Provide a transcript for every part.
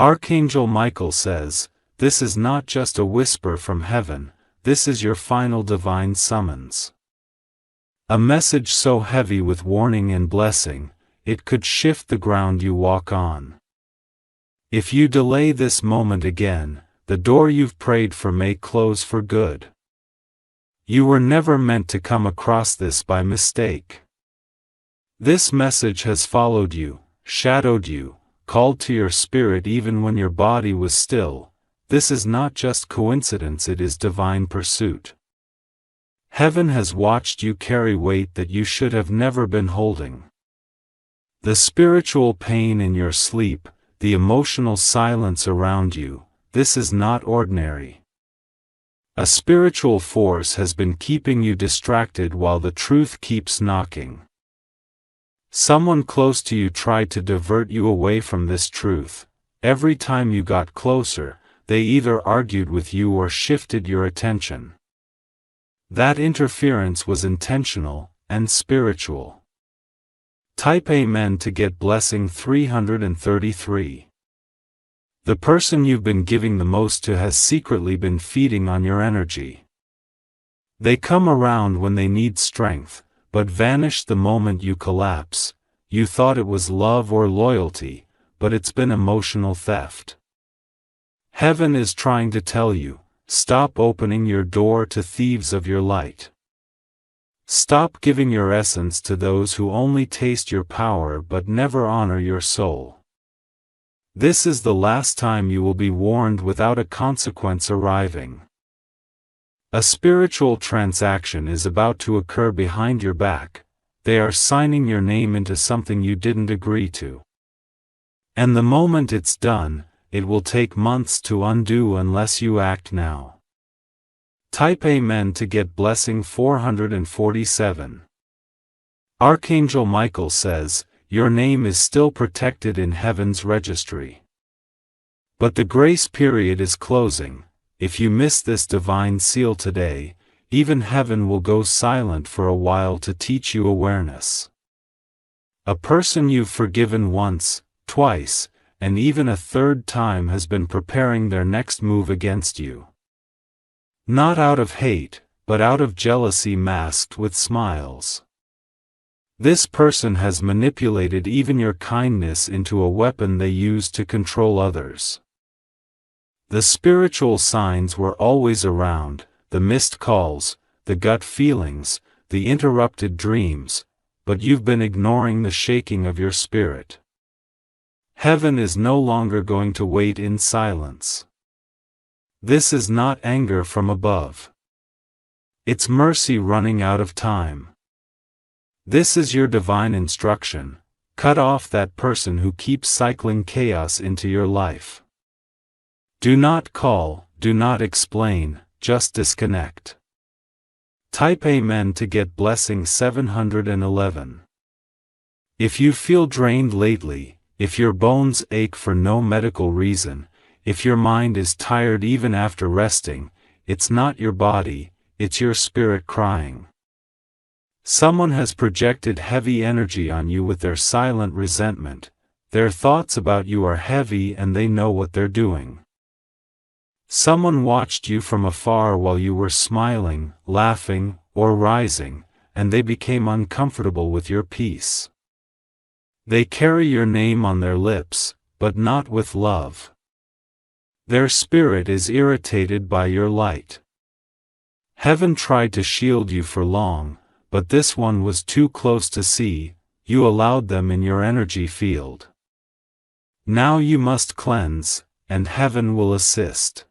Archangel Michael says, this is not just a whisper from heaven, this is your final divine summons. A message so heavy with warning and blessing, it could shift the ground you walk on. If you delay this moment again, the door you've prayed for may close for good. You were never meant to come across this by mistake. This message has followed you, shadowed you, called to your spirit even when your body was still. This is not just coincidence, it is divine pursuit. Heaven has watched you carry weight that you should have never been holding. The spiritual pain in your sleep, the emotional silence around you, this is not ordinary. A spiritual force has been keeping you distracted while the truth keeps knocking. Someone close to you tried to divert you away from this truth. Every time you got closer, they either argued with you or shifted your attention. That interference was intentional and spiritual. Type Amen to get blessing 333. The person you've been giving the most to has secretly been feeding on your energy. They come around when they need strength, but vanish the moment you collapse. You thought it was love or loyalty, but it's been emotional theft. Heaven is trying to tell you, stop opening your door to thieves of your light. Stop giving your essence to those who only taste your power but never honor your soul. This is the last time you will be warned without a consequence arriving. A spiritual transaction is about to occur behind your back. They are signing your name into something you didn't agree to. And the moment it's done, it will take months to undo unless you act now. Type Amen to get blessing 447. Archangel Michael says, your name is still protected in heaven's registry. But the grace period is closing. If you miss this divine seal today, even heaven will go silent for a while to teach you awareness. A person you've forgiven once, twice, and even a third time has been preparing their next move against you. Not out of hate, but out of jealousy masked with smiles. This person has manipulated even your kindness into a weapon they use to control others. The spiritual signs were always around, the missed calls, the gut feelings, the interrupted dreams, but you've been ignoring the shaking of your spirit. Heaven is no longer going to wait in silence. This is not anger from above. It's mercy running out of time. This is your divine instruction. Cut off that person who keeps cycling chaos into your life. Do not call, do not explain, just disconnect. Type Amen to get blessing 711. If you feel drained lately, if your bones ache for no medical reason, if your mind is tired even after resting, it's not your body, it's your spirit crying. Someone has projected heavy energy on you with their silent resentment. Their thoughts about you are heavy and they know what they're doing. Someone watched you from afar while you were smiling, laughing, or rising, and they became uncomfortable with your peace. They carry your name on their lips, but not with love. Their spirit is irritated by your light. Heaven tried to shield you for long, but this one was too close to see. You allowed them in your energy field. Now you must cleanse, and heaven will assist.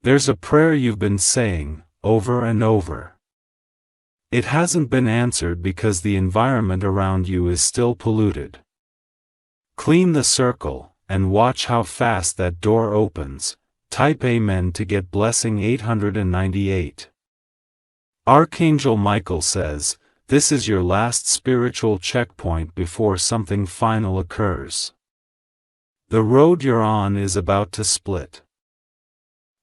There's a prayer you've been saying, over and over. It hasn't been answered because the environment around you is still polluted. Clean the circle, and watch how fast that door opens. Type Amen to get blessing 898. Archangel Michael says, this is your last spiritual checkpoint before something final occurs. The road you're on is about to split.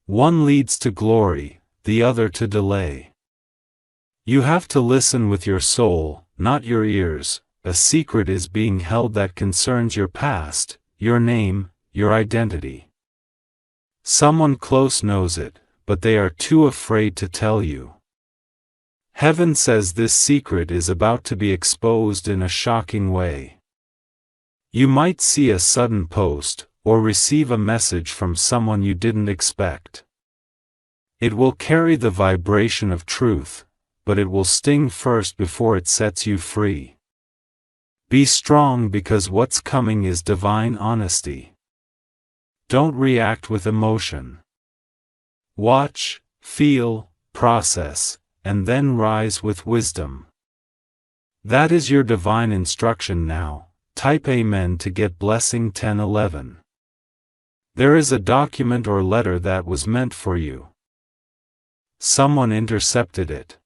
One leads to glory, the other to delay. You have to listen with your soul, not your ears. A secret is being held that concerns your past, your name, your identity. Someone close knows it, but they are too afraid to tell you. Heaven says this secret is about to be exposed in a shocking way. You might see a sudden post, or receive a message from someone you didn't expect. It will carry the vibration of truth, but it will sting first before it sets you free. Be strong because what's coming is divine honesty. Don't react with emotion. Watch, feel, process, and then rise with wisdom. That is your divine instruction now. Type Amen to get blessing 1011. There is a document or letter that was meant for you. Someone intercepted it.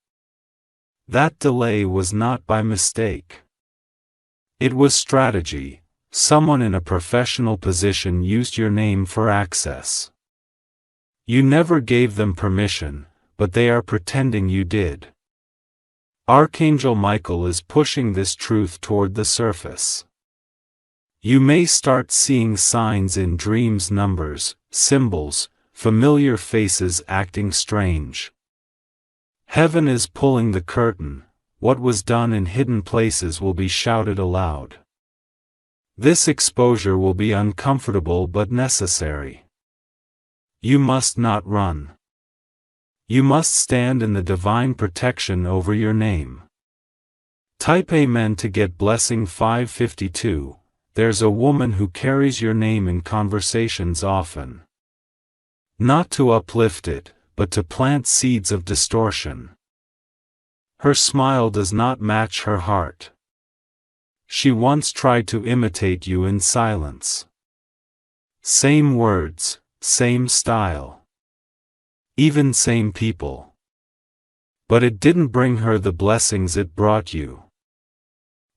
That delay was not by mistake. It was strategy. Someone in a professional position used your name for access. You never gave them permission, but they are pretending you did. Archangel Michael is pushing this truth toward the surface. You may start seeing signs in dreams, numbers, symbols, familiar faces acting strange. Heaven is pulling the curtain. What was done in hidden places will be shouted aloud. This exposure will be uncomfortable but necessary. You must not run. You must stand in the divine protection over your name. Type Amen to get blessing 552. There's a woman who carries your name in conversations often. Not to uplift it, but to plant seeds of distortion. Her smile does not match her heart. She once tried to imitate you in silence. Same words, same style. Even same people. But it didn't bring her the blessings it brought you.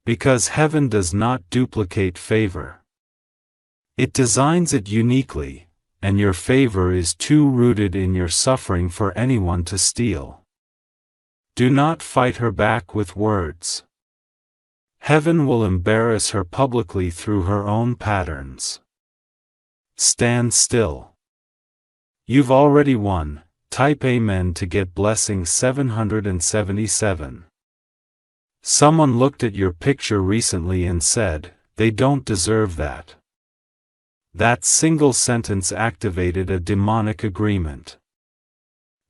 Because heaven does not duplicate favor. It designs it uniquely, and your favor is too rooted in your suffering for anyone to steal. Do not fight her back with words. Heaven will embarrass her publicly through her own patterns. Stand still. You've already won. Type Amen to get blessing 777. Someone looked at your picture recently and said, "They don't deserve that." That single sentence activated a demonic agreement.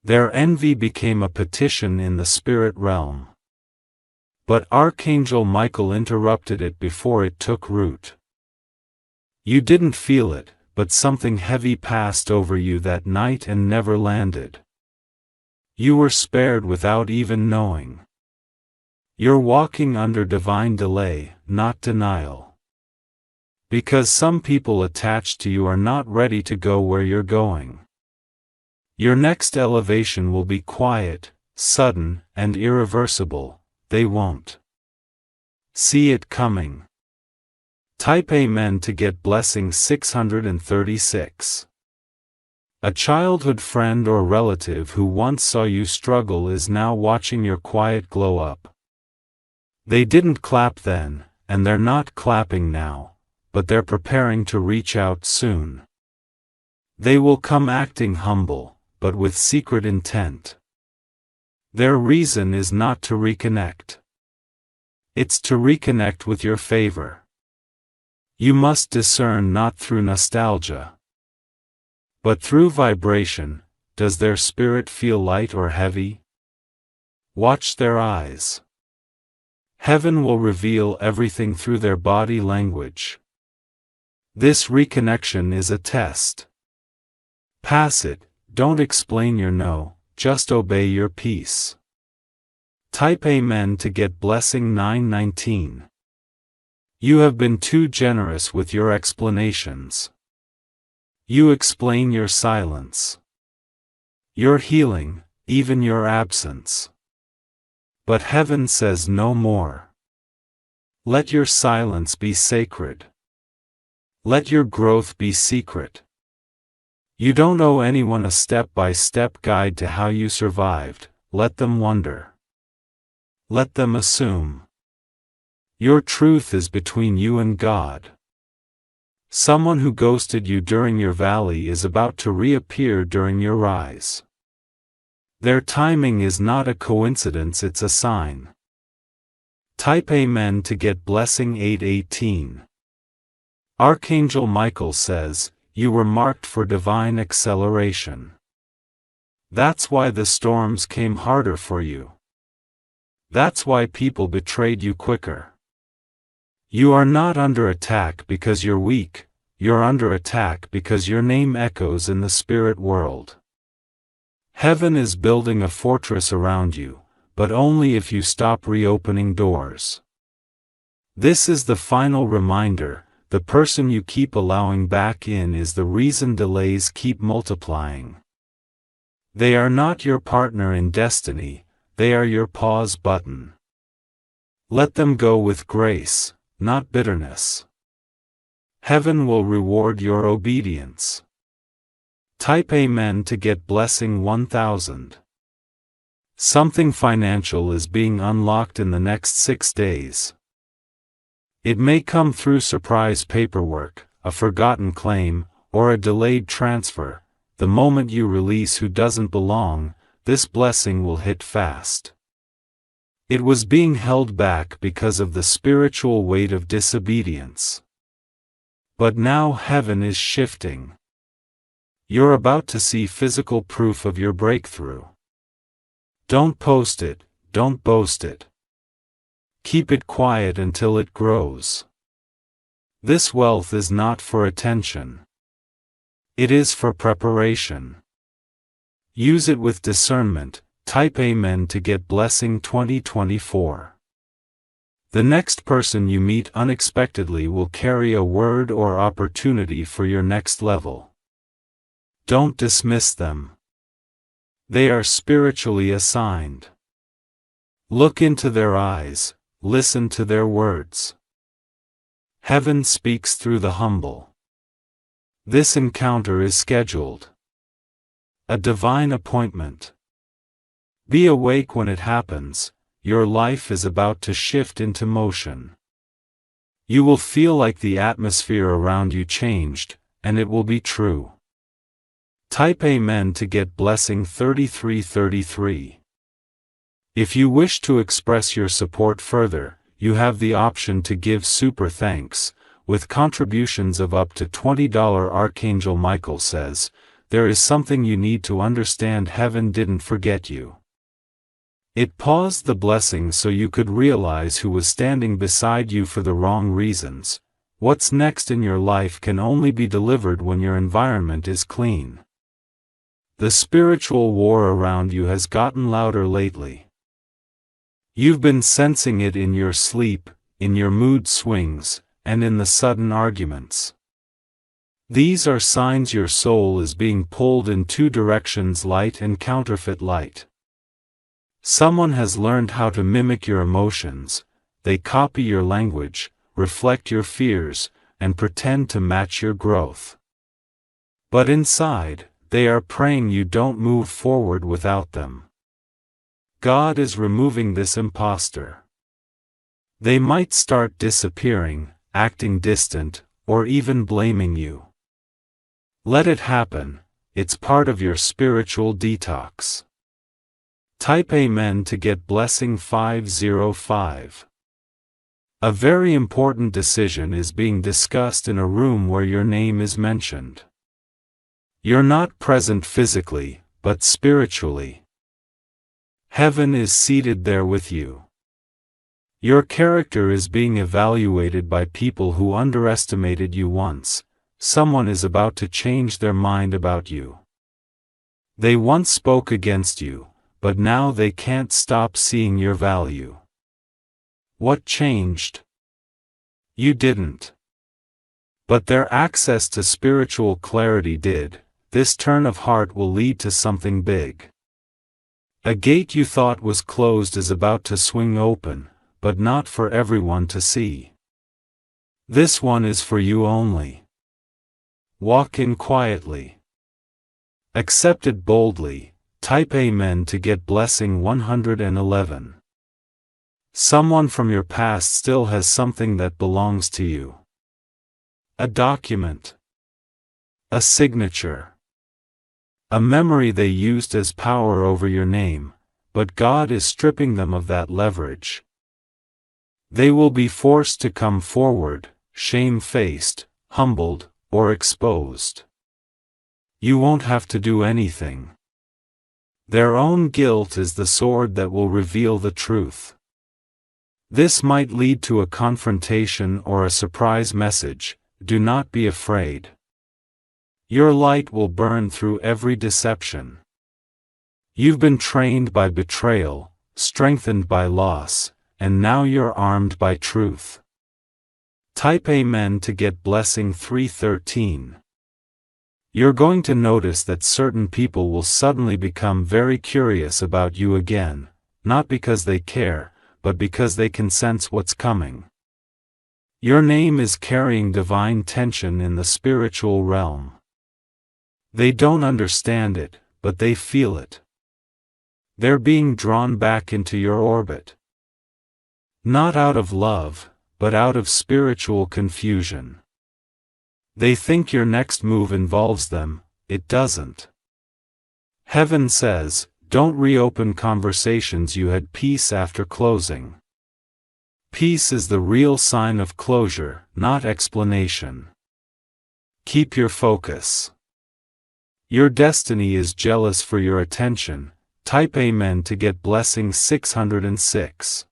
Their envy became a petition in the spirit realm. But Archangel Michael interrupted it before it took root. You didn't feel it, but something heavy passed over you that night and never landed. You were spared without even knowing. You're walking under divine delay, not denial. Because some people attached to you are not ready to go where you're going. Your next elevation will be quiet, sudden, and irreversible. They won't see it coming. Type Amen to get blessing 636. A childhood friend or relative who once saw you struggle is now watching your quiet glow up. They didn't clap then, and they're not clapping now, but they're preparing to reach out soon. They will come acting humble, but with secret intent. Their reason is not to reconnect. It's to reconnect with your favor. You must discern not through nostalgia, but through vibration. Does their spirit feel light or heavy? Watch their eyes. Heaven will reveal everything through their body language. This reconnection is a test. Pass it. Don't explain your no, just obey your peace. Type Amen to get blessing 919. You have been too generous with your explanations. You explain your silence, your healing, even your absence. But heaven says no more. Let your silence be sacred. Let your growth be secret. You don't owe anyone a step-by-step guide to how you survived. Let them wonder. Let them assume. Your truth is between you and God. Someone who ghosted you during your valley is about to reappear during your rise. Their timing is not a coincidence, it's a sign. Type Amen to get blessing 818. Archangel Michael says, you were marked for divine acceleration. That's why the storms came harder for you. That's why people betrayed you quicker. You are not under attack because you're weak, you're under attack because your name echoes in the spirit world. Heaven is building a fortress around you, but only if you stop reopening doors. This is the final reminder, the person you keep allowing back in is the reason delays keep multiplying. They are not your partner in destiny, they are your pause button. Let them go with grace, not bitterness. Heaven will reward your obedience. Type Amen to get blessing 1000. Something financial is being unlocked in the next 6 days. It may come through surprise paperwork, a forgotten claim, or a delayed transfer. The moment you release who doesn't belong, this blessing will hit fast. It was being held back because of the spiritual weight of disobedience. But now heaven is shifting. You're about to see physical proof of your breakthrough. Don't post it, don't boast it. Keep it quiet until it grows. This wealth is not for attention. It is for preparation. Use it with discernment. Type Amen to get blessing 2024. The next person you meet unexpectedly will carry a word or opportunity for your next level. Don't dismiss them. They are spiritually assigned. Look into their eyes, listen to their words. Heaven speaks through the humble. This encounter is scheduled. A divine appointment. Be awake when it happens, your life is about to shift into motion. You will feel like the atmosphere around you changed, and it will be true. Type Amen to get blessing 3333. If you wish to express your support further, you have the option to give super thanks, with contributions of up to $20. Archangel Michael says, there is something you need to understand. Heaven didn't forget you. It paused the blessing so you could realize who was standing beside you for the wrong reasons. What's next in your life can only be delivered when your environment is clean. The spiritual war around you has gotten louder lately. You've been sensing it in your sleep, in your mood swings, and in the sudden arguments. These are signs your soul is being pulled in two directions: light and counterfeit light. Someone has learned how to mimic your emotions. They copy your language, reflect your fears, and pretend to match your growth. But inside, they are praying you don't move forward without them. God is removing this imposter. They might start disappearing, acting distant, or even blaming you. Let it happen, it's part of your spiritual detox. Type Amen to get blessing 505. A very important decision is being discussed in a room where your name is mentioned. You're not present physically, but spiritually. Heaven is seated there with you. Your character is being evaluated by people who underestimated you once. Someone is about to change their mind about you. They once spoke against you, but now they can't stop seeing your value. What changed? You didn't. But their access to spiritual clarity did. This turn of heart will lead to something big. A gate you thought was closed is about to swing open, but not for everyone to see. This one is for you only. Walk in quietly. Accept it boldly. Type Amen to get blessing 111. Someone from your past still has something that belongs to you. A document. A signature. A memory they used as power over your name, but God is stripping them of that leverage. They will be forced to come forward, shame-faced, humbled, or exposed. You won't have to do anything. Their own guilt is the sword that will reveal the truth. This might lead to a confrontation or a surprise message. Do not be afraid. Your light will burn through every deception. You've been trained by betrayal, strengthened by loss, and now you're armed by truth. Type Amen to get blessing 313. You're going to notice that certain people will suddenly become very curious about you again, not because they care, but because they can sense what's coming. Your name is carrying divine tension in the spiritual realm. They don't understand it, but they feel it. They're being drawn back into your orbit. Not out of love, but out of spiritual confusion. They think your next move involves them. It doesn't. Heaven says, don't reopen conversations you had peace after closing. Peace is the real sign of closure, not explanation. Keep your focus. Your destiny is jealous for your attention. Type Amen to get blessing 606.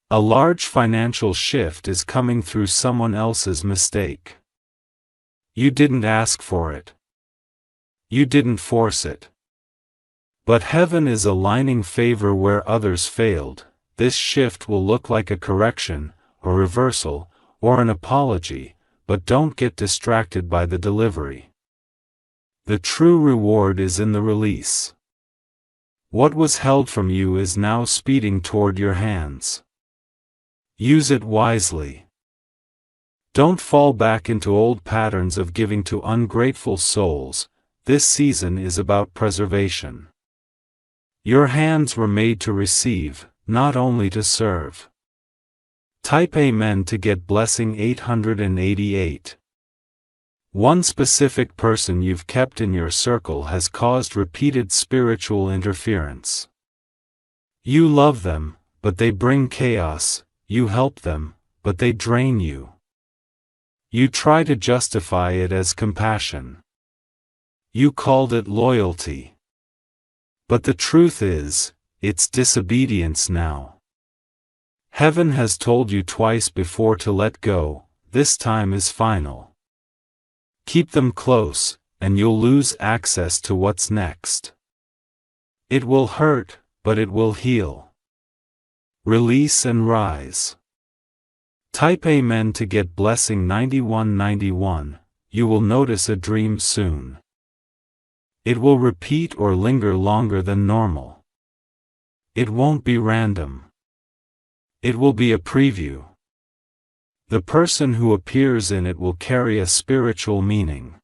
A large financial shift is coming through someone else's mistake. You didn't ask for it. You didn't force it. But heaven is aligning favor where others failed. This shift will look like a correction, a reversal, or an apology, but don't get distracted by the delivery. The true reward is in the release. What was held from you is now speeding toward your hands. Use it wisely. Don't fall back into old patterns of giving to ungrateful souls. This season is about preservation. Your hands were made to receive, not only to serve. Type Amen to get blessing 888. One specific person you've kept in your circle has caused repeated spiritual interference. You love them, but they bring chaos. You help them, but they drain you. You try to justify it as compassion. You called it loyalty. But the truth is, it's disobedience now. Heaven has told you twice before to let go. This time is final. Keep them close, and you'll lose access to what's next. It will hurt, but it will heal. Release and rise. Type Amen to get blessing 9191. You will notice a dream soon. It will repeat or linger longer than normal. It won't be random. It will be a preview. The person who appears in it will carry a spiritual meaning.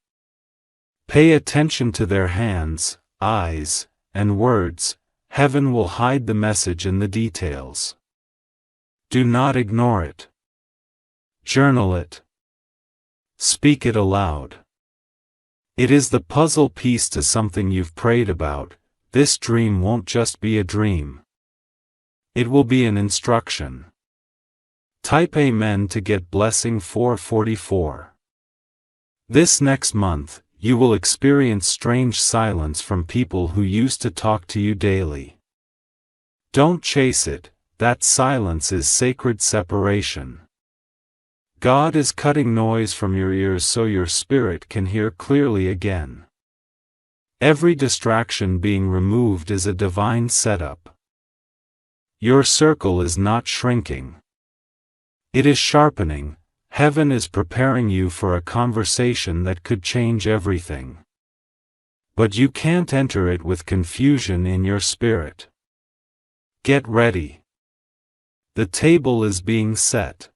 Pay attention to their hands, eyes, and words. Heaven will hide the message in the details. Do not ignore it. Journal it. Speak it aloud. It is the puzzle piece to something you've prayed about. This dream won't just be a dream. It will be an instruction. Type Amen to get blessing 444. This next month, you will experience strange silence from people who used to talk to you daily. Don't chase it. That silence is sacred separation. God is cutting noise from your ears so your spirit can hear clearly again. Every distraction being removed is a divine setup. Your circle is not shrinking. It is sharpening. Heaven is preparing you for a conversation that could change everything. But you can't enter it with confusion in your spirit. Get ready. The table is being set.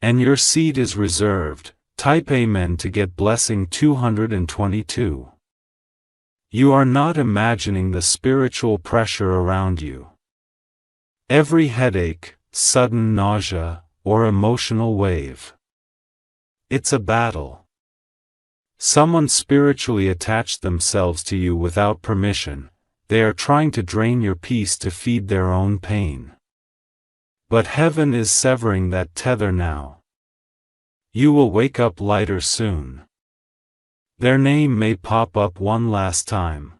And your seat is reserved. Type Amen to get blessing 222. You are not imagining the spiritual pressure around you. Every headache, sudden nausea, or emotional wave. It's a battle. Someone spiritually attached themselves to you without permission. They are trying to drain your peace to feed their own pain. But heaven is severing that tether now. You will wake up lighter soon. Their name may pop up one last time.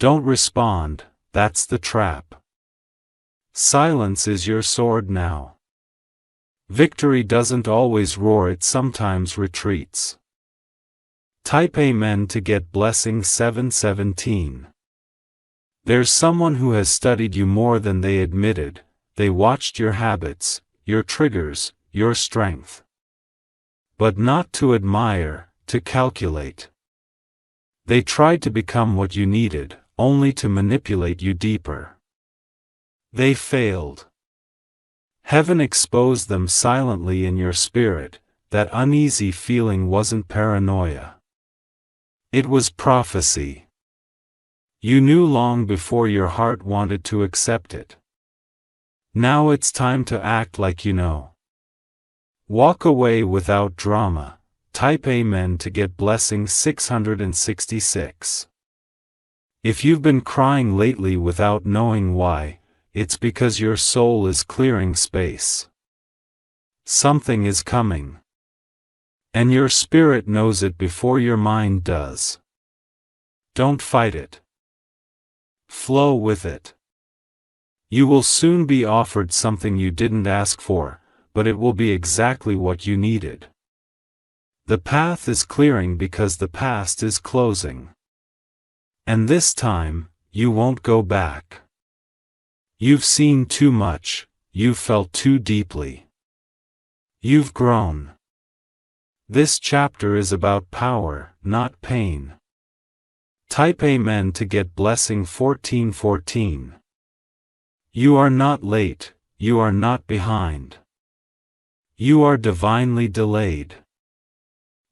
Don't respond, that's the trap. Silence is your sword now. Victory doesn't always roar, it sometimes retreats. Type Amen to get blessing 717. There's someone who has studied you more than they admitted. They watched your habits, your triggers, your strength. But not to admire, to calculate. They tried to become what you needed, only to manipulate you deeper. They failed. Heaven exposed them silently in your spirit. That uneasy feeling wasn't paranoia. It was prophecy. You knew long before your heart wanted to accept it. Now it's time to act like you know. Walk away without drama. Type Amen to get blessing 666. If you've been crying lately without knowing why, it's because your soul is clearing space. Something is coming. And your spirit knows it before your mind does. Don't fight it. Flow with it. You will soon be offered something you didn't ask for, but it will be exactly what you needed. The path is clearing because the past is closing. And this time, you won't go back. You've seen too much, you've felt too deeply. You've grown. This chapter is about power, not pain. Type Amen to get blessing 1414. You are not late, you are not behind. You are divinely delayed.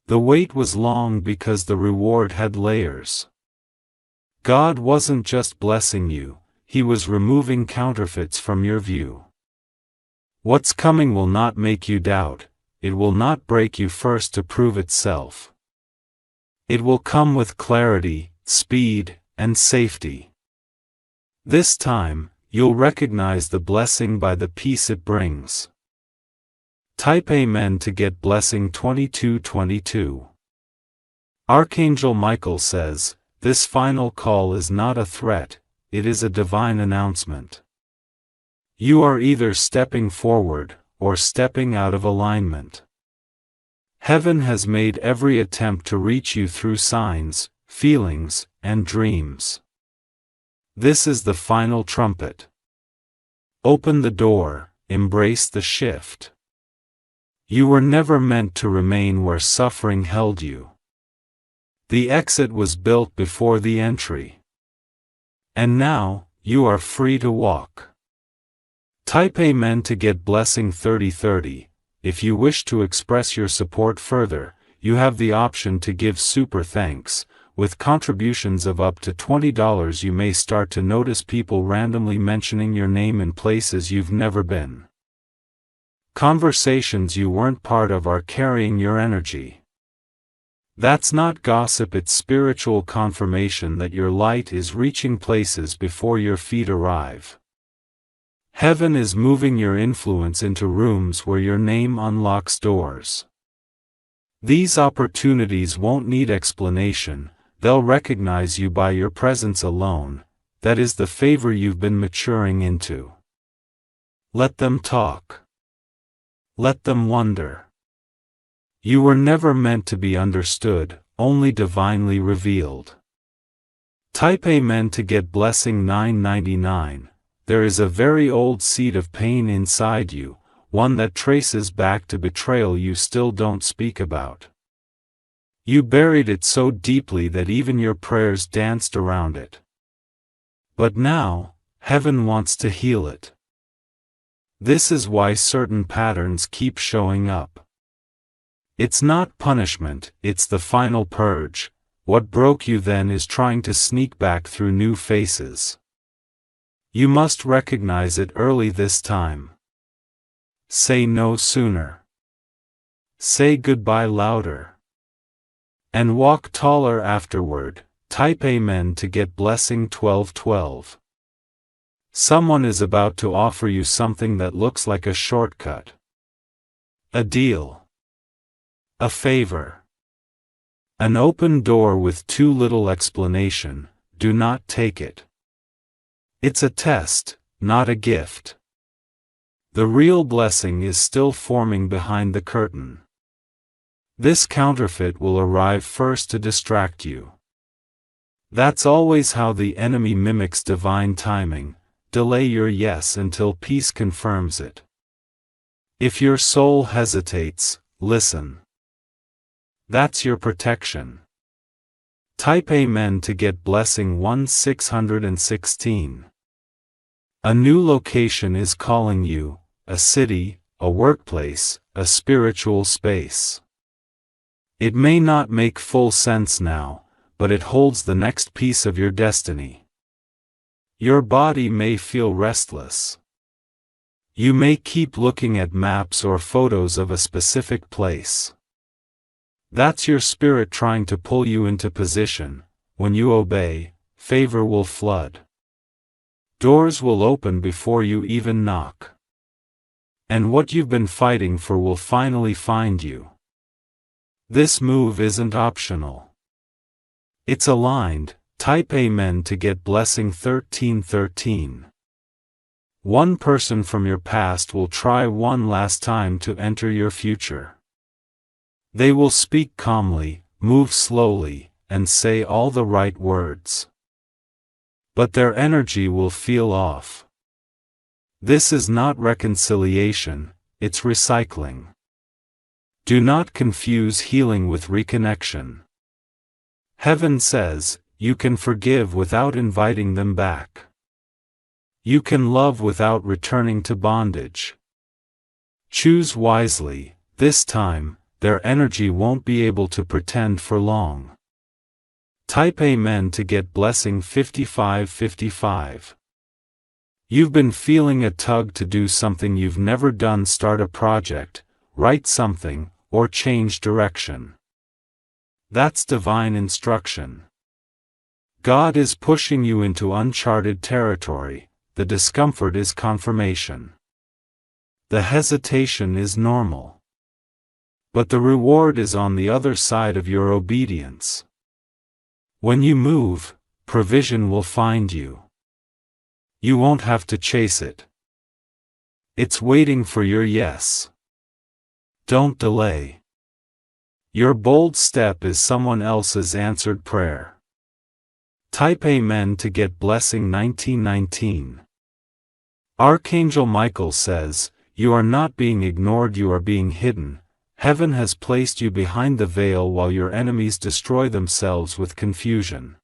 The wait was long because the reward had layers. God wasn't just blessing you, He was removing counterfeits from your view. What's coming will not make you doubt, it will not break you first to prove itself. It will come with clarity, speed, and safety. This time, you'll recognize the blessing by the peace it brings. Type Amen to get blessing 2222. Archangel Michael says, this final call is not a threat, it is a divine announcement. You are either stepping forward, or stepping out of alignment. Heaven has made every attempt to reach you through signs, feelings, and dreams. This is the final trumpet. Open the door, embrace the shift. You were never meant to remain where suffering held you. The exit was built before the entry. And now, you are free to walk. Type Amen to get blessing 3030. If you wish to express your support further, you have the option to give super thanks. With contributions of up to $20 you may start to notice people randomly mentioning your name in places you've never been. Conversations you weren't part of are carrying your energy. That's not gossip, it's spiritual confirmation that your light is reaching places before your feet arrive. Heaven is moving your influence into rooms where your name unlocks doors. These opportunities won't need explanation. They'll recognize you by your presence alone. That is the favor you've been maturing into. Let them talk. Let them wonder. You were never meant to be understood, only divinely revealed. Type Amen to get blessing 999. There is a very old seed of pain inside you, one that traces back to betrayal you still don't speak about. You buried it so deeply that even your prayers danced around it. But now, heaven wants to heal it. This is why certain patterns keep showing up. It's not punishment, it's the final purge. What broke you then is trying to sneak back through new faces. You must recognize it early this time. Say no sooner. say goodbye louder. And walk taller afterward. Type Amen to get blessing 1212. Someone is about to offer you something that looks like a shortcut. A deal. A favor. An open door with too little explanation. Do not take it. It's a test, not a gift. The real blessing is still forming behind the curtain. This counterfeit will arrive first to distract you. That's always how the enemy mimics divine timing. Delay your yes until peace confirms it. If your soul hesitates, listen. That's your protection. Type Amen to get blessing 1616. A new location is calling you, a city, a workplace, a spiritual space. It may not make full sense now, but it holds the next piece of your destiny. Your body may feel restless. You may keep looking at maps or photos of a specific place. That's your spirit trying to pull you into position. When you obey, favor will flood. Doors will open before you even knock. And what you've been fighting for will finally find you. This move isn't optional. It's aligned. Type Amen to get blessing 1313. One person from your past will try one last time to enter your future. They will speak calmly, move slowly, and say all the right words. But their energy will feel off. This is not reconciliation, it's recycling. Do not confuse healing with reconnection. Heaven says, you can forgive without inviting them back. You can love without returning to bondage. Choose wisely. This time, their energy won't be able to pretend for long. Type Amen to get blessing 5555. You've been feeling a tug to do something you've never done. Start a project, write something, or change direction. That's divine instruction. God is pushing you into uncharted territory. The discomfort is confirmation. The hesitation is normal. But the reward is on the other side of your obedience. When you move, provision will find you. You won't have to chase it. It's waiting for your yes. Don't delay. Your bold step is someone else's answered prayer. Type Amen to get blessing 1919. Archangel Michael says, you are not being ignored, you are being hidden. Heaven has placed you behind the veil while your enemies destroy themselves with confusion.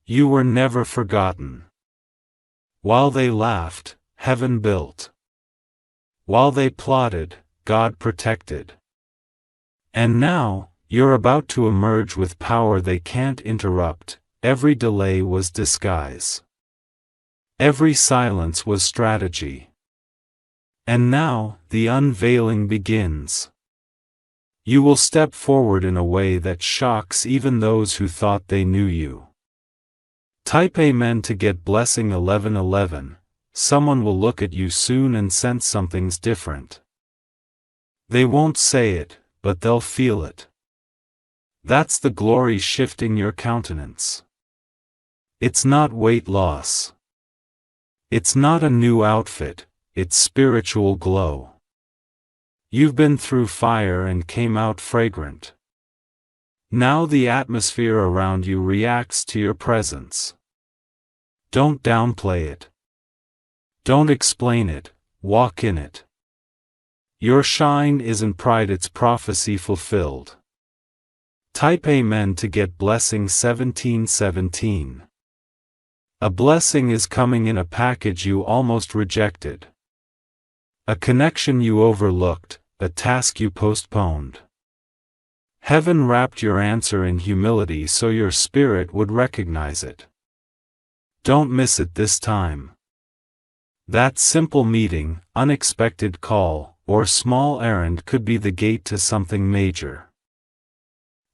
You were never forgotten. While they laughed, heaven built. While they plotted, God protected. And now, you're about to emerge with power they can't interrupt. Every delay was disguise. Every silence was strategy. And now, the unveiling begins. You will step forward in a way that shocks even those who thought they knew you. Type Amen to get blessing 1111. Someone will look at you soon and sense something's different. They won't say it, but they'll feel it. That's the glory shifting your countenance. It's not weight loss. It's not a new outfit, it's spiritual glow. You've been through fire and came out fragrant. Now the atmosphere around you reacts to your presence. Don't downplay it. Don't explain it, walk in it. Your shine isn't pride, it's prophecy fulfilled. Type Amen to get blessing 1717. A blessing is coming in a package you almost rejected. A connection you overlooked, a task you postponed. Heaven wrapped your answer in humility so your spirit would recognize it. Don't miss it this time. That simple meeting, unexpected call, or small errand could be the gate to something major.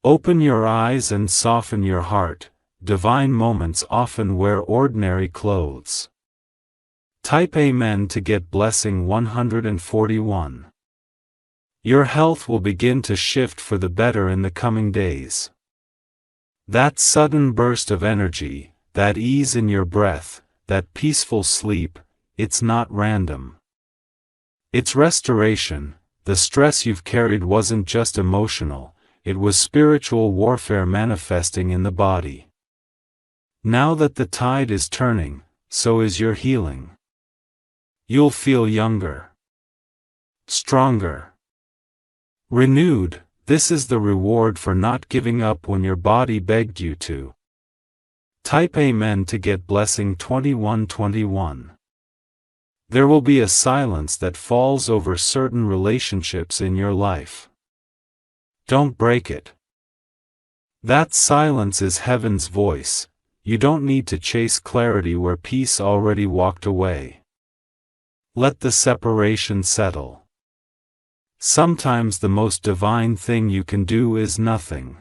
Open your eyes and soften your heart. Divine moments often wear ordinary clothes. Type Amen to get blessing 141. Your health will begin to shift for the better in the coming days. That sudden burst of energy, that ease in your breath, that peaceful sleep, it's not random. It's restoration. The stress you've carried wasn't just emotional, it was spiritual warfare manifesting in the body. Now that the tide is turning, so is your healing. You'll feel younger, stronger, renewed. This is the reward for not giving up when your body begged you to. Type Amen to get blessing 2121. There will be a silence that falls over certain relationships in your life. Don't break it. That silence is heaven's voice. You don't need to chase clarity where peace already walked away. Let the separation settle. Sometimes the most divine thing you can do is nothing.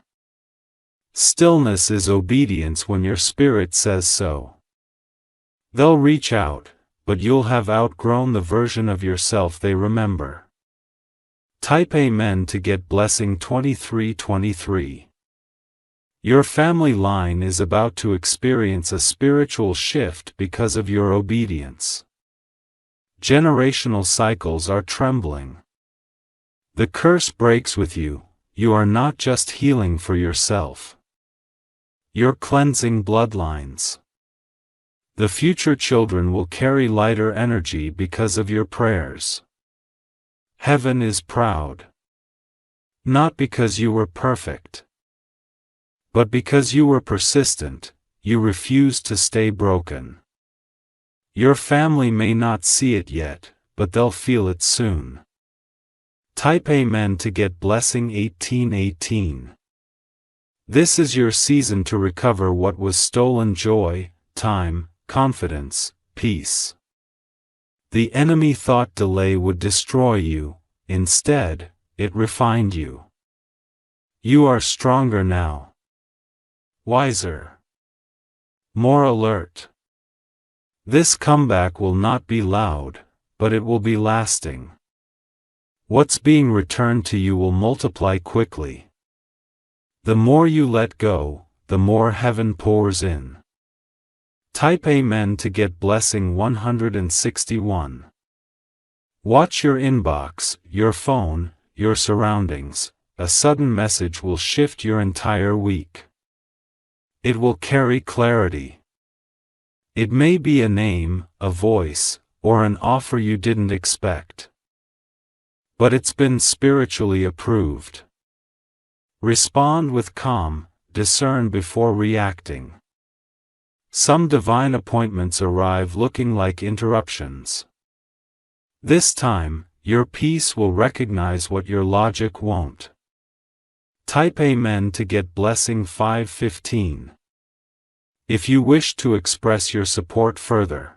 Stillness is obedience when your spirit says so. They'll reach out, but you'll have outgrown the version of yourself they remember. Type Amen to get blessing 2323. Your family line is about to experience a spiritual shift because of your obedience. Generational cycles are trembling. The curse breaks with you. You are not just healing for yourself. You're cleansing bloodlines. The future children will carry lighter energy because of your prayers. Heaven is proud. Not because you were perfect, but because you were persistent. You refused to stay broken. Your family may not see it yet, but they'll feel it soon. Type Amen to get blessing 1818. This is your season to recover what was stolen: joy, time, confidence, peace. The enemy thought delay would destroy you. Instead, it refined you. You are stronger now. Wiser. More alert. This comeback will not be loud, but it will be lasting. What's being returned to you will multiply quickly. The more you let go, the more heaven pours in. Type Amen to get blessing 161. Watch your inbox, your phone, your surroundings. A sudden message will shift your entire week. It will carry clarity. It may be a name, a voice, or an offer you didn't expect. But it's been spiritually approved. Respond with calm, discern before reacting. Some divine appointments arrive looking like interruptions. This time, your peace will recognize what your logic won't. Type Amen to get blessing 515. If you wish to express your support further,